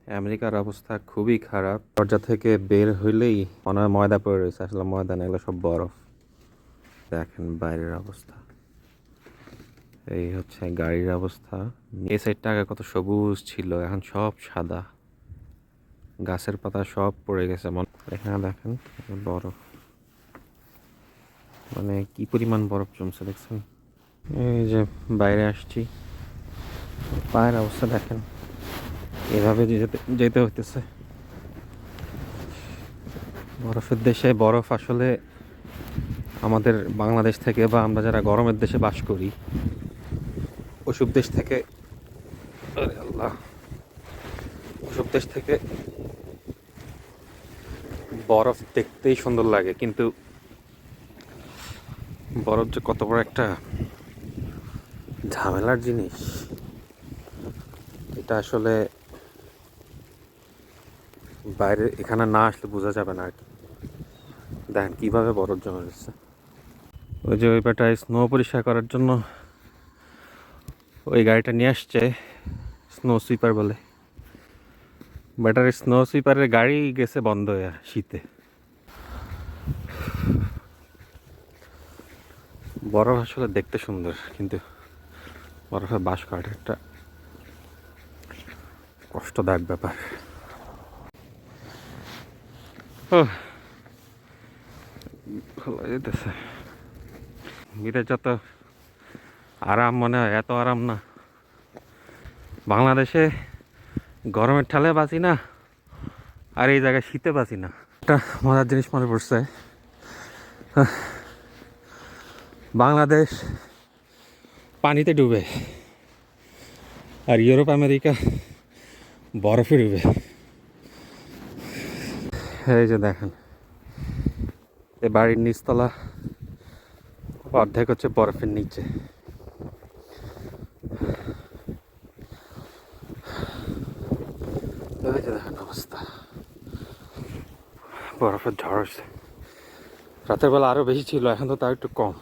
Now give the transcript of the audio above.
আমেরিকার অবস্থা খুবই খারাপ। দরজা থেকে বের হইলেই মনে হয় ময়দা পড়ে রয়েছে, আসলে ময়দা না, এগুলো সব বরফ। দেখেন বাইরের অবস্থা, এই হচ্ছে গাড়ির অবস্থা। এই সাইডটা আগে কত সবুজ ছিল, এখন সব সাদা, গাছের পাতা সব পড়ে গেছে। এখানে দেখেন বরফ, মানে কি পরিমাণ বরফ জমছে দেখছেন। এই যে বাইরে আসছি, পায়ের অবস্থা দেখেন, এভাবে যেতে যেতে হইতেছে। বরফের দেশে বরফ আসলে আমাদের বাংলাদেশ থেকে বা আমরা যারা গরমের দেশে বাস করি ওসব দেশ থেকে, আরে আল্লাহ, ওসব দেশ থেকে বরফ দেখতেই সুন্দর লাগে, কিন্তু বরফ যে কত বড় একটা ঝামেলার জিনিস এটা আসলে বাইরে এখানে না আসলে বোঝা যাবে না আর কি। দেখেন কিভাবে বরফ জমে যাচ্ছে। ওই যে ওই বেটায় স্নো পরিষ্কার করার জন্য ওই গাড়িটা নিয়ে আসছে, স্নো সুইপার বলে। বেটার স্নো সুইপারের গাড়ি গেছে বন্ধ হয়ে শীতে। বরফ আসলে দেখতে সুন্দর, কিন্তু বরফে বাস করাটা একটা কষ্টদায়ক ব্যাপার। ভালো যেতেছে, বিদেশ যত আরাম মনে হয় এত আরাম না। বাংলাদেশে গরমের ঠালে বাঁচি না, আর এই জায়গায় শীতে বাঁচি না। একটা মজার জিনিস মনে পড়ছে, বাংলাদেশ পানিতে ডুবে আর ইউরোপ আমেরিকা বরফে ডুবে। এই যে দেখেন, এই বাড়ির নিচতলা অর্ধেক হচ্ছে বরফের নিচে। এই যে দেখেন অবস্থা, বরফের ঝড় হচ্ছে। রাতের বেলা আরো বেশি ছিল, এখন তো তাও একটু কম।